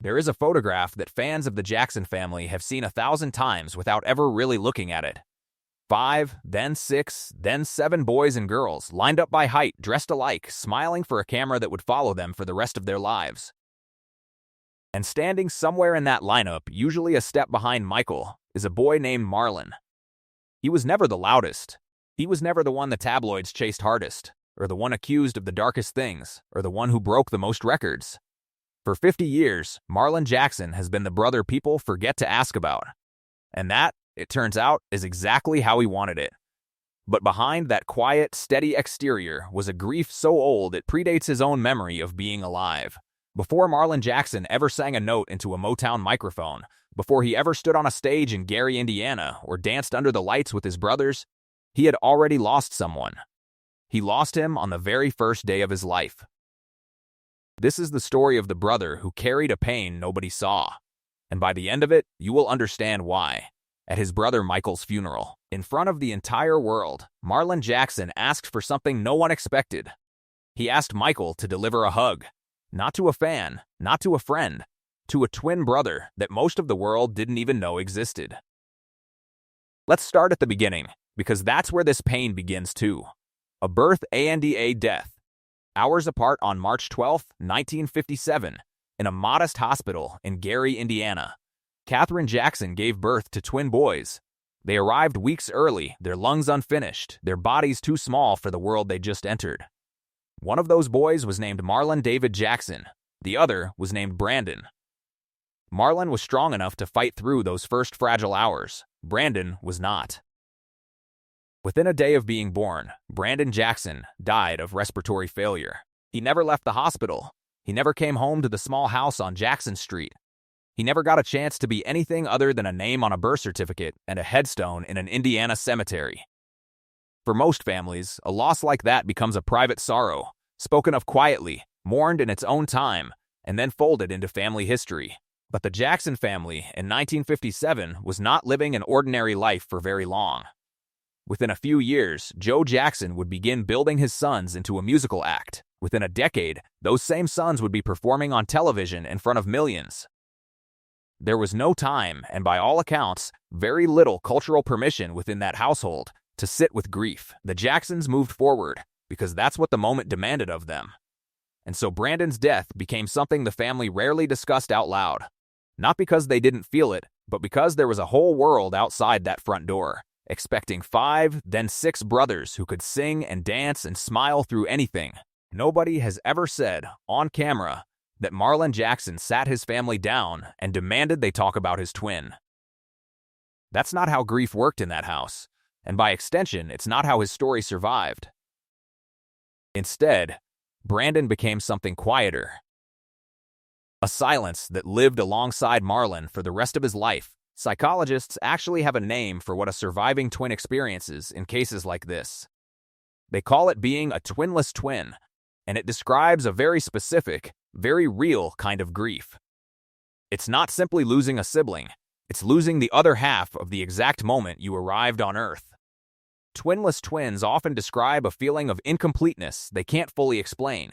There is a photograph that fans of the Jackson family have seen 1,000 times without ever really looking at it. 5, then 6, then 7 boys and girls, lined up by height, dressed alike, smiling for a camera that would follow them for the rest of their lives. And standing somewhere in that lineup, usually a step behind Michael, is a boy named Marlon. He was never the loudest. He was never the one the tabloids chased hardest, or the one accused of the darkest things, or the one who broke the most records. For 50 years, Marlon Jackson has been the brother people forget to ask about. And that, it turns out, is exactly how he wanted it. But behind that quiet, steady exterior was a grief so old it predates his own memory of being alive. Before Marlon Jackson ever sang a note into a Motown microphone, before he ever stood on a stage in Gary, Indiana, or danced under the lights with his brothers, he had already lost someone. He lost him on the very first day of his life. This is the story of the brother who carried a pain nobody saw. And by the end of it, you will understand why. At his brother Michael's funeral, in front of the entire world, Marlon Jackson asked for something no one expected. He asked Michael to deliver a hug. Not to a fan, not to a friend, to a twin brother that most of the world didn't even know existed. Let's start at the beginning, because that's where this pain begins too. A birth and a death. Hours apart on March 12, 1957, in a modest hospital in Gary, Indiana, Katherine Jackson gave birth to twin boys. They arrived weeks early, their lungs unfinished, their bodies too small for the world they just entered. One of those boys was named Marlon David Jackson. The other was named Brandon. Marlon was strong enough to fight through those first fragile hours. Brandon was not. Within a day of being born, Brandon Jackson died of respiratory failure. He never left the hospital. He never came home to the small house on Jackson Street. He never got a chance to be anything other than a name on a birth certificate and a headstone in an Indiana cemetery. For most families, a loss like that becomes a private sorrow, spoken of quietly, mourned in its own time, and then folded into family history. But the Jackson family in 1957 was not living an ordinary life for very long. Within a few years, Joe Jackson would begin building his sons into a musical act. Within a decade, those same sons would be performing on television in front of millions. There was no time, and by all accounts, very little cultural permission within that household to sit with grief. The Jacksons moved forward, because that's what the moment demanded of them. And so Brandon's death became something the family rarely discussed out loud. Not because they didn't feel it, but because there was a whole world outside that front door, expecting 5, then 6 brothers who could sing and dance and smile through anything. Nobody has ever said, on camera, that Marlon Jackson sat his family down and demanded they talk about his twin. That's not how grief worked in that house, and by extension, it's not how his story survived. Instead, Brandon became something quieter. A silence that lived alongside Marlon for the rest of his life. Psychologists actually have a name for what a surviving twin experiences in cases like this. They call it being a twinless twin, and it describes a very specific, very real kind of grief. It's not simply losing a sibling, it's losing the other half of the exact moment you arrived on Earth. Twinless twins often describe a feeling of incompleteness they can't fully explain,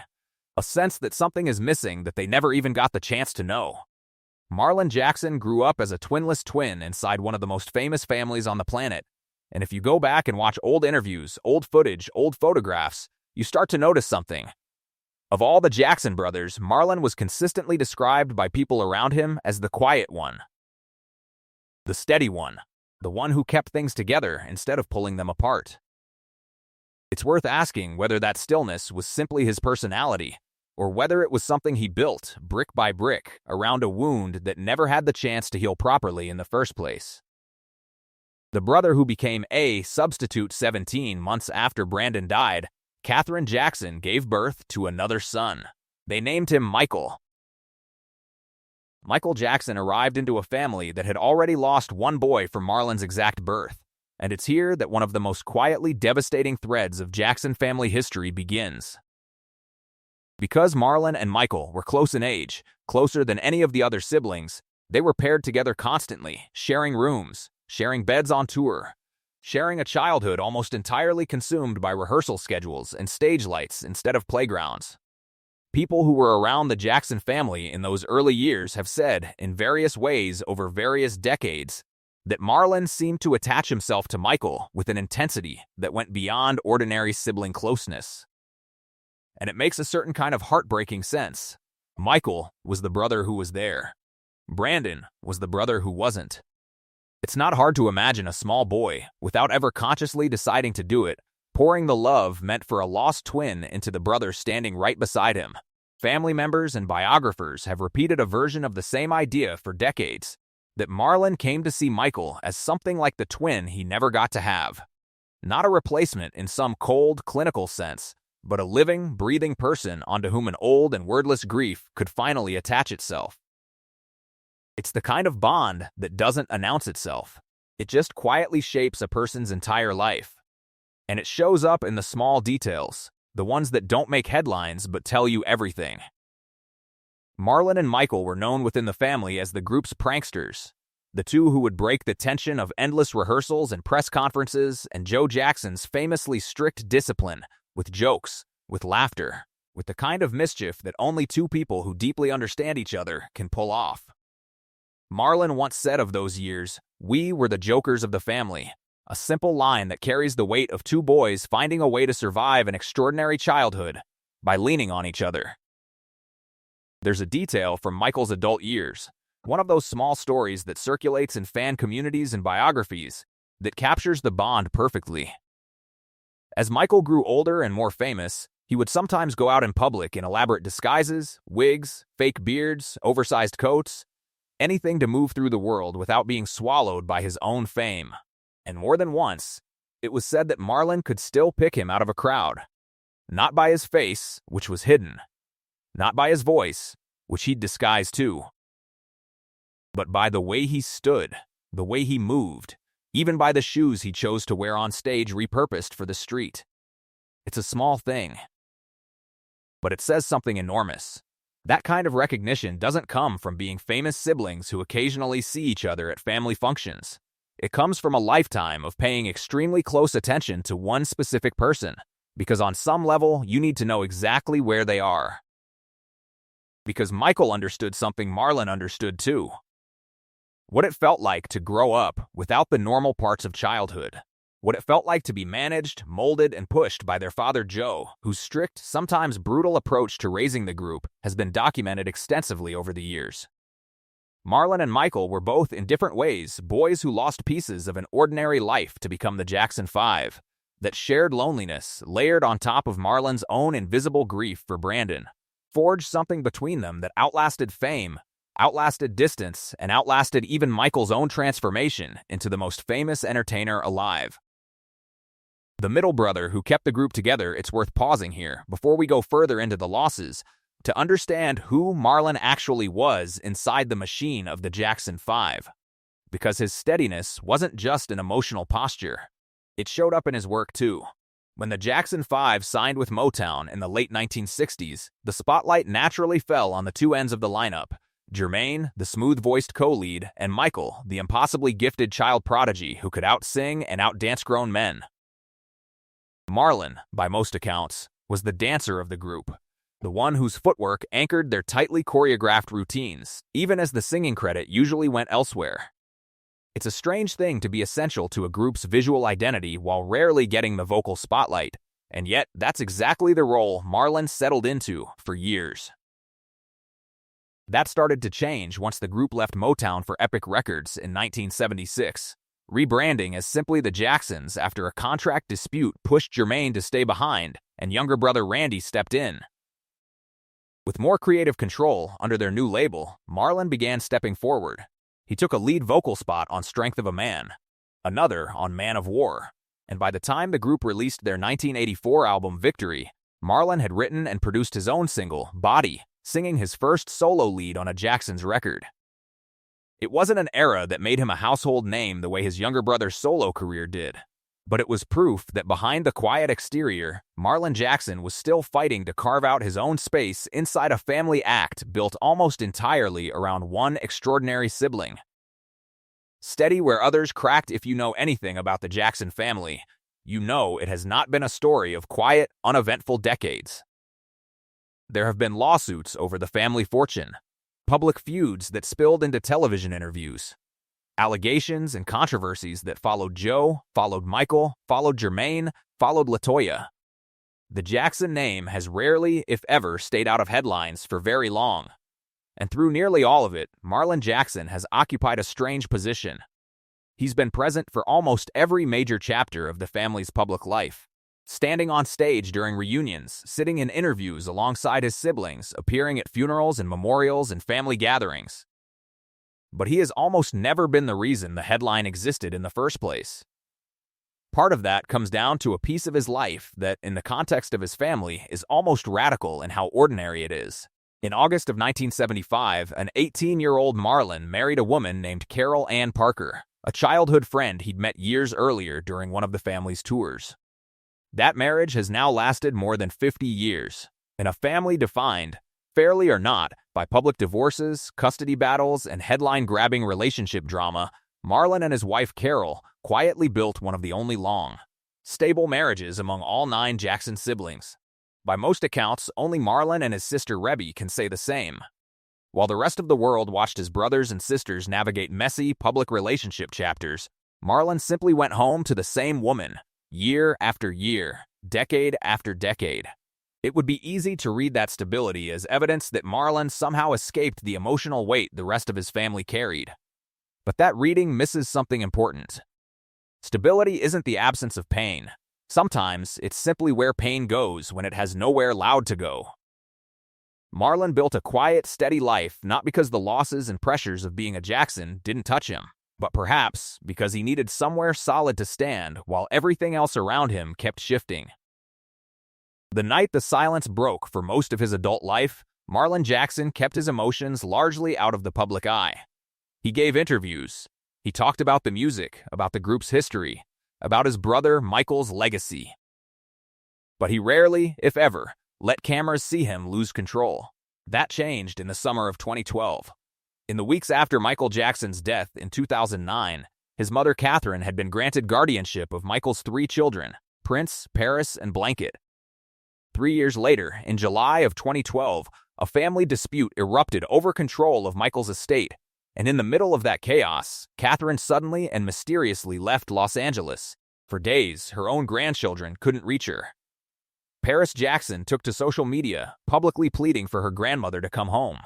a sense that something is missing that they never even got the chance to know. Marlon Jackson grew up as a twinless twin inside one of the most famous families on the planet, and if you go back and watch old interviews, old footage, old photographs, you start to notice something. Of all the Jackson brothers, Marlon was consistently described by people around him as the quiet one, the steady one, the one who kept things together instead of pulling them apart. It's worth asking whether that stillness was simply his personality, or whether it was something he built, brick by brick, around a wound that never had the chance to heal properly in the first place. The brother who became a substitute 17 months after Brandon died, Katherine Jackson, gave birth to another son. They named him Michael. Michael Jackson arrived into a family that had already lost one boy from Marlon's exact birth, and it's here that one of the most quietly devastating threads of Jackson family history begins. Because Marlon and Michael were close in age, closer than any of the other siblings, they were paired together constantly, sharing rooms, sharing beds on tour, sharing a childhood almost entirely consumed by rehearsal schedules and stage lights instead of playgrounds. People who were around the Jackson family in those early years have said, in various ways over various decades, that Marlon seemed to attach himself to Michael with an intensity that went beyond ordinary sibling closeness. And it makes a certain kind of heartbreaking sense. Michael was the brother who was there. Brandon was the brother who wasn't. It's not hard to imagine a small boy, without ever consciously deciding to do it, pouring the love meant for a lost twin into the brother standing right beside him. Family members and biographers have repeated a version of the same idea for decades, that Marlon came to see Michael as something like the twin he never got to have. Not a replacement in some cold, clinical sense, but a living, breathing person onto whom an old and wordless grief could finally attach itself. It's the kind of bond that doesn't announce itself. It just quietly shapes a person's entire life. And it shows up in the small details, the ones that don't make headlines but tell you everything. Marlon and Michael were known within the family as the group's pranksters, the two who would break the tension of endless rehearsals and press conferences and Joe Jackson's famously strict discipline with jokes, with laughter, with the kind of mischief that only two people who deeply understand each other can pull off. Marlon once said of those years, "We were the jokers of the family," a simple line that carries the weight of two boys finding a way to survive an extraordinary childhood by leaning on each other. There's a detail from Michael's adult years, one of those small stories that circulates in fan communities and biographies, that captures the bond perfectly. As Michael grew older and more famous, he would sometimes go out in public in elaborate disguises, wigs, fake beards, oversized coats, anything to move through the world without being swallowed by his own fame. And more than once, it was said that Marlon could still pick him out of a crowd. Not by his face, which was hidden. Not by his voice, which he'd disguise too. But by the way he stood, the way he moved, even by the shoes he chose to wear on stage repurposed for the street. It's a small thing, but it says something enormous. That kind of recognition doesn't come from being famous siblings who occasionally see each other at family functions. It comes from a lifetime of paying extremely close attention to one specific person, because on some level, you need to know exactly where they are. Because Michael understood something Marlon understood too. What it felt like to grow up without the normal parts of childhood. What it felt like to be managed, molded, and pushed by their father Joe, whose strict, sometimes brutal approach to raising the group has been documented extensively over the years. Marlon and Michael were both, in different ways, boys who lost pieces of an ordinary life to become the Jackson 5, that shared loneliness, layered on top of Marlon's own invisible grief for Brandon, forged something between them that outlasted fame, outlasted distance, and outlasted even Michael's own transformation into the most famous entertainer alive. The middle brother who kept the group together, it's worth pausing here, before we go further into the losses, to understand who Marlon actually was inside the machine of the Jackson 5. Because his steadiness wasn't just an emotional posture. It showed up in his work too. When the Jackson 5 signed with Motown in the late 1960s, the spotlight naturally fell on the two ends of the lineup. Jermaine, the smooth-voiced co-lead, and Michael, the impossibly gifted child prodigy who could out-sing and out-dance grown men. Marlon, by most accounts, was the dancer of the group, the one whose footwork anchored their tightly choreographed routines, even as the singing credit usually went elsewhere. It's a strange thing to be essential to a group's visual identity while rarely getting the vocal spotlight, and yet that's exactly the role Marlon settled into for years. That started to change once the group left Motown for Epic Records in 1976, rebranding as simply the Jacksons after a contract dispute pushed Jermaine to stay behind and younger brother Randy stepped in. With more creative control under their new label, Marlon began stepping forward. He took a lead vocal spot on Strength of a Man, another on Man of War, and by the time the group released their 1984 album Victory, Marlon had written and produced his own single, Body, singing his first solo lead on a Jackson's record. It wasn't an era that made him a household name the way his younger brother's solo career did, but it was proof that behind the quiet exterior, Marlon Jackson was still fighting to carve out his own space inside a family act built almost entirely around one extraordinary sibling. Steady where others cracked. If you know anything about the Jackson family, you know it has not been a story of quiet, uneventful decades. There have been lawsuits over the family fortune, public feuds that spilled into television interviews, allegations and controversies that followed Joe, followed Michael, followed Jermaine, followed LaToya. The Jackson name has rarely, if ever, stayed out of headlines for very long. And through nearly all of it, Marlon Jackson has occupied a strange position. He's been present for almost every major chapter of the family's public life, standing on stage during reunions, sitting in interviews alongside his siblings, appearing at funerals and memorials and family gatherings. But he has almost never been the reason the headline existed in the first place. Part of that comes down to a piece of his life that, in the context of his family, is almost radical in how ordinary it is. In August of 1975, an 18-year-old Marlon married a woman named Carol Ann Parker, a childhood friend he'd met years earlier during one of the family's tours. That marriage has now lasted more than 50 years, in a family defined, fairly or not, by public divorces, custody battles, and headline-grabbing relationship drama. Marlon and his wife Carol quietly built one of the only long, stable marriages among all 9 Jackson siblings. By most accounts, only Marlon and his sister Rebby can say the same. While the rest of the world watched his brothers and sisters navigate messy public relationship chapters, Marlon simply went home to the same woman, year after year, decade after decade. It would be easy to read that stability as evidence that Marlon somehow escaped the emotional weight the rest of his family carried. But that reading misses something important. Stability isn't the absence of pain. Sometimes it's simply where pain goes when it has nowhere loud to go. Marlon built a quiet, steady life not because the losses and pressures of being a Jackson didn't touch him, but perhaps because he needed somewhere solid to stand while everything else around him kept shifting. The night the silence broke for most of his adult life, Marlon Jackson kept his emotions largely out of the public eye. He gave interviews. He talked about the music, about the group's history, about his brother Michael's legacy. But he rarely, if ever, let cameras see him lose control. That changed in the summer of 2012. In the weeks after Michael Jackson's death in 2009, his mother Catherine had been granted guardianship of Michael's 3 children, Prince, Paris, and Blanket. 3 years later, in July of 2012, a family dispute erupted over control of Michael's estate, and in the middle of that chaos, Catherine suddenly and mysteriously left Los Angeles. For days, her own grandchildren couldn't reach her. Paris Jackson took to social media, publicly pleading for her grandmother to come home.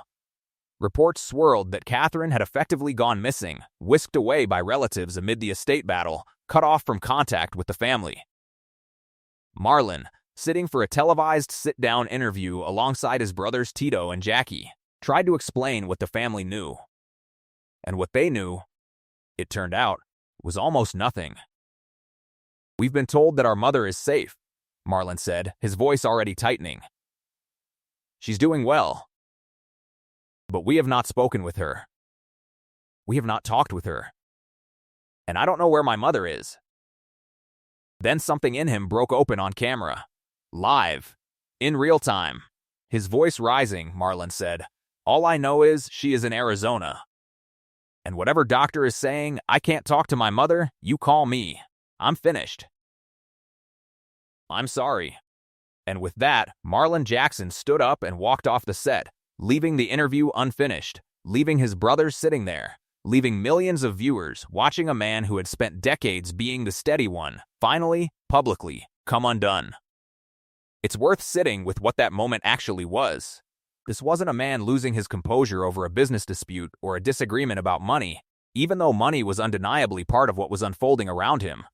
Reports swirled that Catherine had effectively gone missing, whisked away by relatives amid the estate battle, cut off from contact with the family. Marlon, sitting for a televised sit-down interview alongside his brothers Tito and Jackie, tried to explain what the family knew. And what they knew, it turned out, was almost nothing. "We've been told that our mother is safe," Marlon said, his voice already tightening. "She's doing well. But we have not spoken with her. We have not talked with her. And I don't know where my mother is." Then something in him broke open on camera. Live. In real time. His voice rising, Marlon said, "All I know is she is in Arizona. And whatever doctor is saying, I can't talk to my mother, you call me. I'm finished. I'm sorry." And with that, Marlon Jackson stood up and walked off the set, leaving the interview unfinished, leaving his brothers sitting there, leaving millions of viewers watching a man who had spent decades being the steady one, finally, publicly, come undone. It's worth sitting with what that moment actually was. This wasn't a man losing his composure over a business dispute or a disagreement about money, even though money was undeniably part of what was unfolding around him.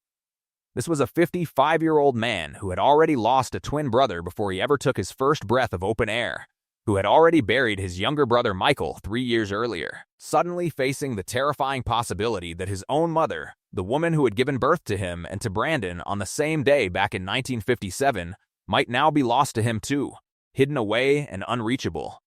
This was a 55-year-old man who had already lost a twin brother before he ever took his first breath of open air, who had already buried his younger brother Michael 3 years earlier, suddenly facing the terrifying possibility that his own mother, the woman who had given birth to him and to Brandon on the same day back in 1957, might now be lost to him too, hidden away and unreachable.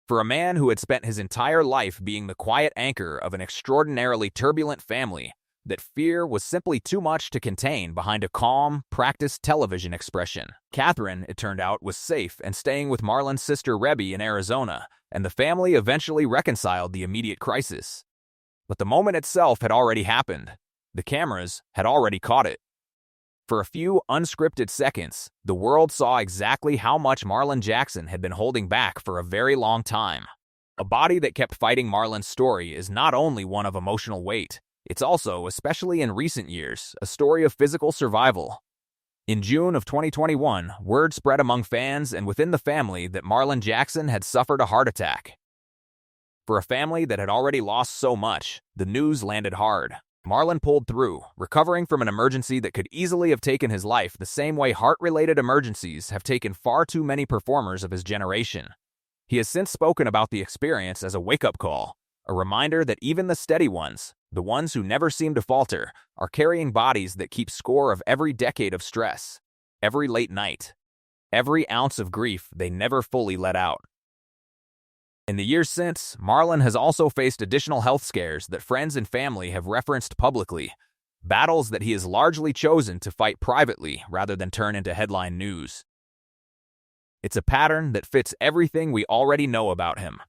For a man who had spent his entire life being the quiet anchor of an extraordinarily turbulent family, that fear was simply too much to contain behind a calm, practiced television expression. Catherine, it turned out, was safe and staying with Marlon's sister Rebby in Arizona, and the family eventually reconciled the immediate crisis. But the moment itself had already happened. The cameras had already caught it. For a few unscripted seconds, the world saw exactly how much Marlon Jackson had been holding back for a very long time. A body that kept fighting Marlon's story is not only one of emotional weight, it's also, especially in recent years, a story of physical survival. In June of 2021, word spread among fans and within the family that Marlon Jackson had suffered a heart attack. For a family that had already lost so much, the news landed hard. Marlon pulled through, recovering from an emergency that could easily have taken his life the same way heart-related emergencies have taken far too many performers of his generation. He has since spoken about the experience as a wake-up call, a reminder that even the steady ones, the ones who never seem to falter, are carrying bodies that keep score of every decade of stress, every late night, every ounce of grief they never fully let out. In the years since, Marlon has also faced additional health scares that friends and family have referenced publicly, battles that he has largely chosen to fight privately rather than turn into headline news. It's a pattern that fits everything we already know about him.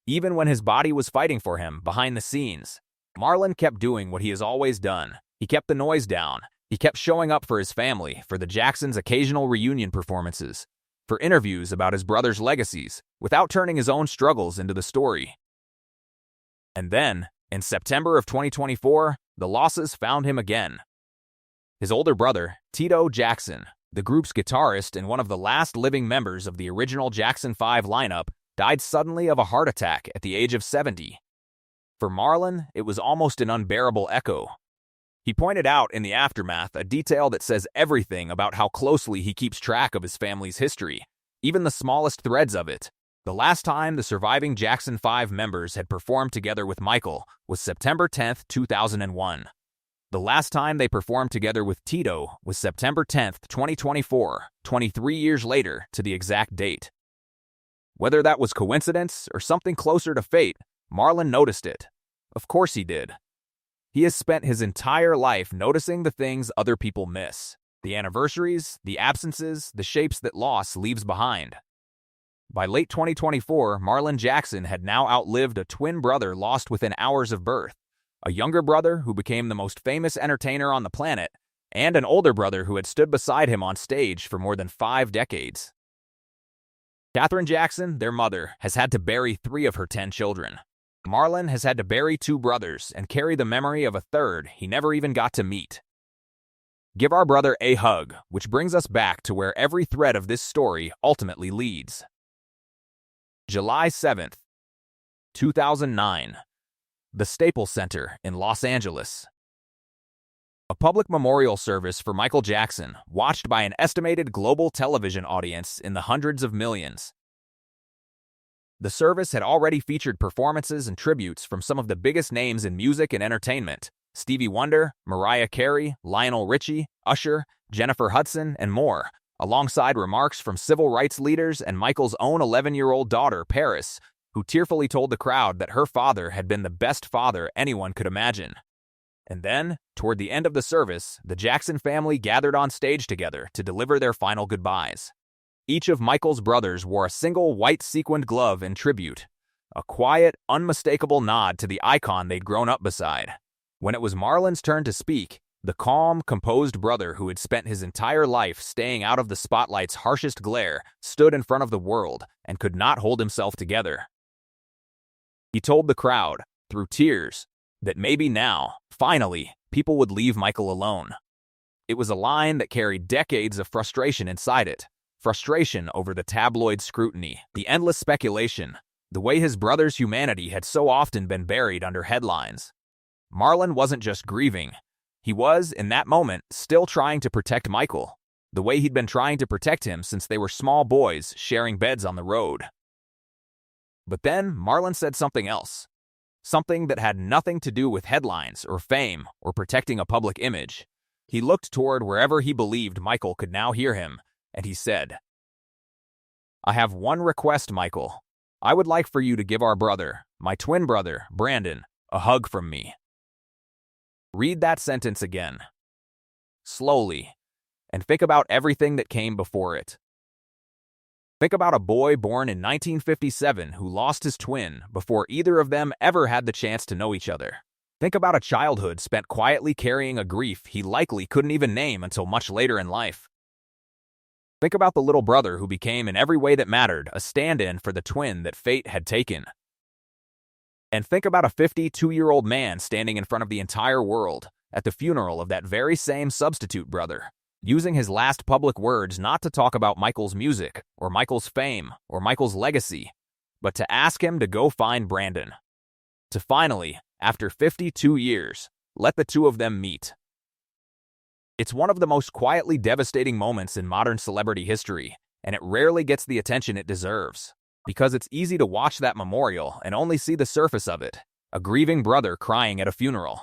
Even when his body was fighting for him behind the scenes, Marlon kept doing what he has always done. He kept the noise down. He kept showing up for his family, for the Jacksons' occasional reunion performances, for interviews about his brother's legacies, without turning his own struggles into the story. And then, in September of 2024, the losses found him again. His older brother, Tito Jackson, the group's guitarist and one of the last living members of the original Jackson 5 lineup, died suddenly of a heart attack at the age of 70. For Marlon, it was almost an unbearable echo. He pointed out in the aftermath a detail that says everything about how closely he keeps track of his family's history, even the smallest threads of it. The last time the surviving Jackson 5 members had performed together with Michael was September 10, 2001. The last time they performed together with Tito was September 10, 2024, 23 years later to the exact date. Whether that was coincidence or something closer to fate, Marlon noticed it. Of course he did. He has spent his entire life noticing the things other people miss, the anniversaries, the absences, the shapes that loss leaves behind. By late 2024, Marlon Jackson had now outlived a twin brother lost within hours of birth, a younger brother who became the most famous entertainer on the planet, and an older brother who had stood beside him on stage for more than 5 decades. Katherine Jackson, their mother, has had to bury 3 of her 10 children. Marlon has had to bury 2 brothers and carry the memory of a third he never even got to meet. Give our brother a hug, which brings us back to where every thread of this story ultimately leads. July 7th, 2009. The Staples Center in Los Angeles. A public memorial service for Michael Jackson, watched by an estimated global television audience in the hundreds of millions. The service had already featured performances and tributes from some of the biggest names in music and entertainment: Stevie Wonder, Mariah Carey, Lionel Richie, Usher, Jennifer Hudson, and more, alongside remarks from civil rights leaders and Michael's own 11-year-old daughter, Paris, who tearfully told the crowd that her father had been the best father anyone could imagine. And then, toward the end of the service, the Jackson family gathered on stage together to deliver their final goodbyes. Each of Michael's brothers wore a single white sequined glove in tribute, a quiet, unmistakable nod to the icon they'd grown up beside. When it was Marlon's turn to speak, the calm, composed brother who had spent his entire life staying out of the spotlight's harshest glare stood in front of the world and could not hold himself together. He told the crowd, through tears, that maybe now, finally, people would leave Michael alone. It was a line that carried decades of frustration inside it. Frustration over the tabloid scrutiny, the endless speculation, the way his brother's humanity had so often been buried under headlines. Marlon wasn't just grieving. He was, in that moment, still trying to protect Michael, the way he'd been trying to protect him since they were small boys sharing beds on the road. But then Marlon said something else. Something that had nothing to do with headlines or fame or protecting a public image. He looked toward wherever he believed Michael could now hear him, and he said, "I have one request, Michael. I would like for you to give our brother, my twin brother, Brandon, a hug from me." Read that sentence again, slowly, and think about everything that came before it. Think about a boy born in 1957 who lost his twin before either of them ever had the chance to know each other. Think about a childhood spent quietly carrying a grief he likely couldn't even name until much later in life. Think about the little brother who became, in every way that mattered, a stand-in for the twin that fate had taken. And think about a 52-year-old man standing in front of the entire world at the funeral of that very same substitute brother, using his last public words not to talk about Michael's music, or Michael's fame, or Michael's legacy, but to ask him to go find Brandon. To finally, after 52 years, let the two of them meet. It's one of the most quietly devastating moments in modern celebrity history, and it rarely gets the attention it deserves. Because it's easy to watch that memorial and only see the surface of it, a grieving brother crying at a funeral.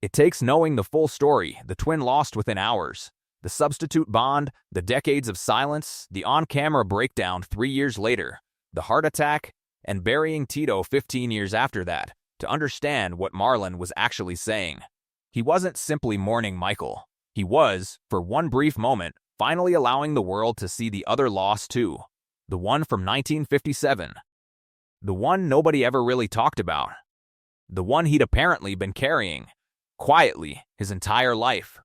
It takes knowing the full story, the twin lost within hours, the substitute bond, the decades of silence, the on-camera breakdown 3 years later, the heart attack, and burying Tito 15 years after that, to understand what Marlon was actually saying. He wasn't simply mourning Michael. He was, for one brief moment, finally allowing the world to see the other loss too. The one from 1957. The one nobody ever really talked about. The one he'd apparently been carrying, quietly, his entire life.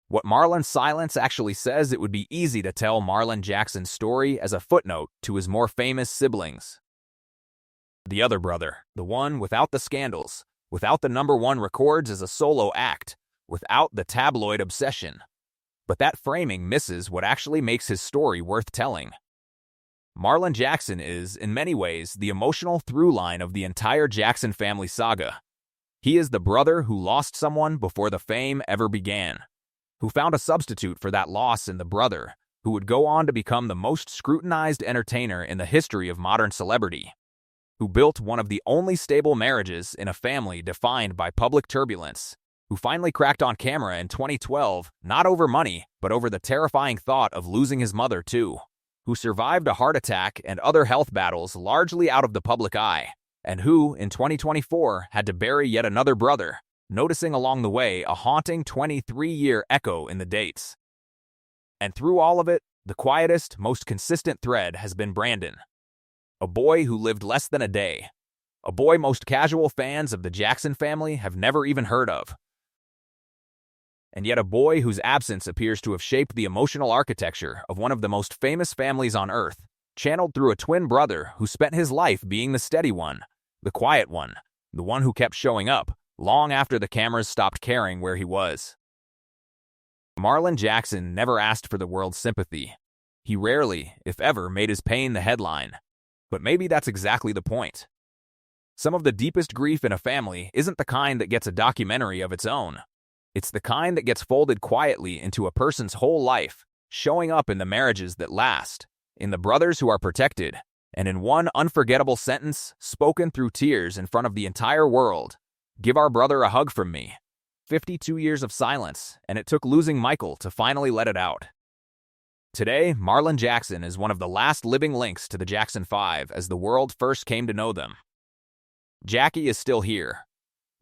What Marlon's silence actually says, it would be easy to tell Marlon Jackson's story as a footnote to his more famous siblings. The other brother, the one without the scandals, without the #1 records as a solo act, without the tabloid obsession. But that framing misses what actually makes his story worth telling. Marlon Jackson is, in many ways, the emotional through line of the entire Jackson family saga. He is the brother who lost someone before the fame ever began, who found a substitute for that loss in the brother, who would go on to become the most scrutinized entertainer in the history of modern celebrity, who built one of the only stable marriages in a family defined by public turbulence, who finally cracked on camera in 2012, not over money, but over the terrifying thought of losing his mother too, who survived a heart attack and other health battles largely out of the public eye, and who, in 2024, had to bury yet another brother, noticing along the way a haunting 23-year echo in the dates. And through all of it, the quietest, most consistent thread has been Brandon. A boy who lived less than a day. A boy most casual fans of the Jackson family have never even heard of. And yet a boy whose absence appears to have shaped the emotional architecture of one of the most famous families on earth, channeled through a twin brother who spent his life being the steady one, the quiet one, the one who kept showing up, long after the cameras stopped caring where he was. Marlon Jackson never asked for the world's sympathy. He rarely, if ever, made his pain the headline. But maybe that's exactly the point. Some of the deepest grief in a family isn't the kind that gets a documentary of its own. It's the kind that gets folded quietly into a person's whole life, showing up in the marriages that last, in the brothers who are protected, and in one unforgettable sentence spoken through tears in front of the entire world. Give our brother a hug from me. 52 years of silence, and it took losing Michael to finally let it out. Today, Marlon Jackson is one of the last living links to the Jackson 5 as the world first came to know them. Jackie is still here.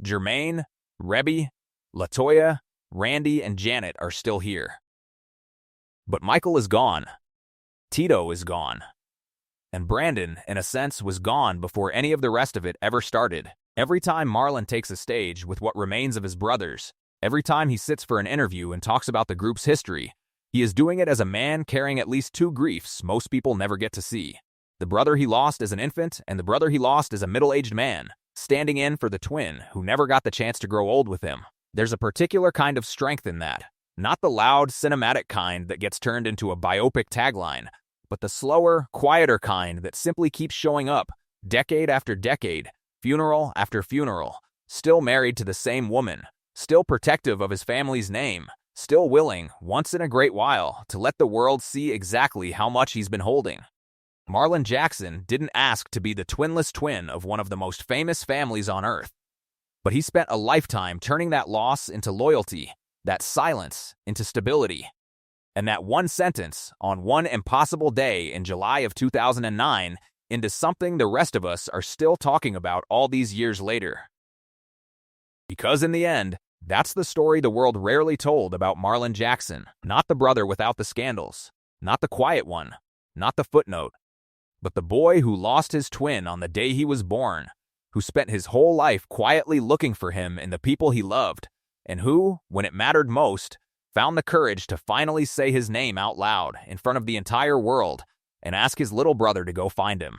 Jermaine, Rebby, LaToya, Randy, and Janet are still here. But Michael is gone. Tito is gone. And Brandon, in a sense, was gone before any of the rest of it ever started. Every time Marlon takes a stage with what remains of his brothers, every time he sits for an interview and talks about the group's history, he is doing it as a man carrying at least two griefs most people never get to see. The brother he lost as an infant and the brother he lost as a middle-aged man, standing in for the twin who never got the chance to grow old with him. There's a particular kind of strength in that. Not the loud, cinematic kind that gets turned into a biopic tagline, but the slower, quieter kind that simply keeps showing up, decade after decade, funeral after funeral, still married to the same woman, still protective of his family's name, still willing, once in a great while, to let the world see exactly how much he's been holding. Marlon Jackson didn't ask to be the twinless twin of one of the most famous families on earth, but he spent a lifetime turning that loss into loyalty, that silence into stability, and that one sentence on one impossible day in July of 2009 into something the rest of us are still talking about all these years later. Because in the end, that's the story the world rarely told about Marlon Jackson, not the brother without the scandals, not the quiet one, not the footnote, but the boy who lost his twin on the day he was born, who spent his whole life quietly looking for him in the people he loved, and who, when it mattered most, found the courage to finally say his name out loud in front of the entire world and ask his little brother to go find him.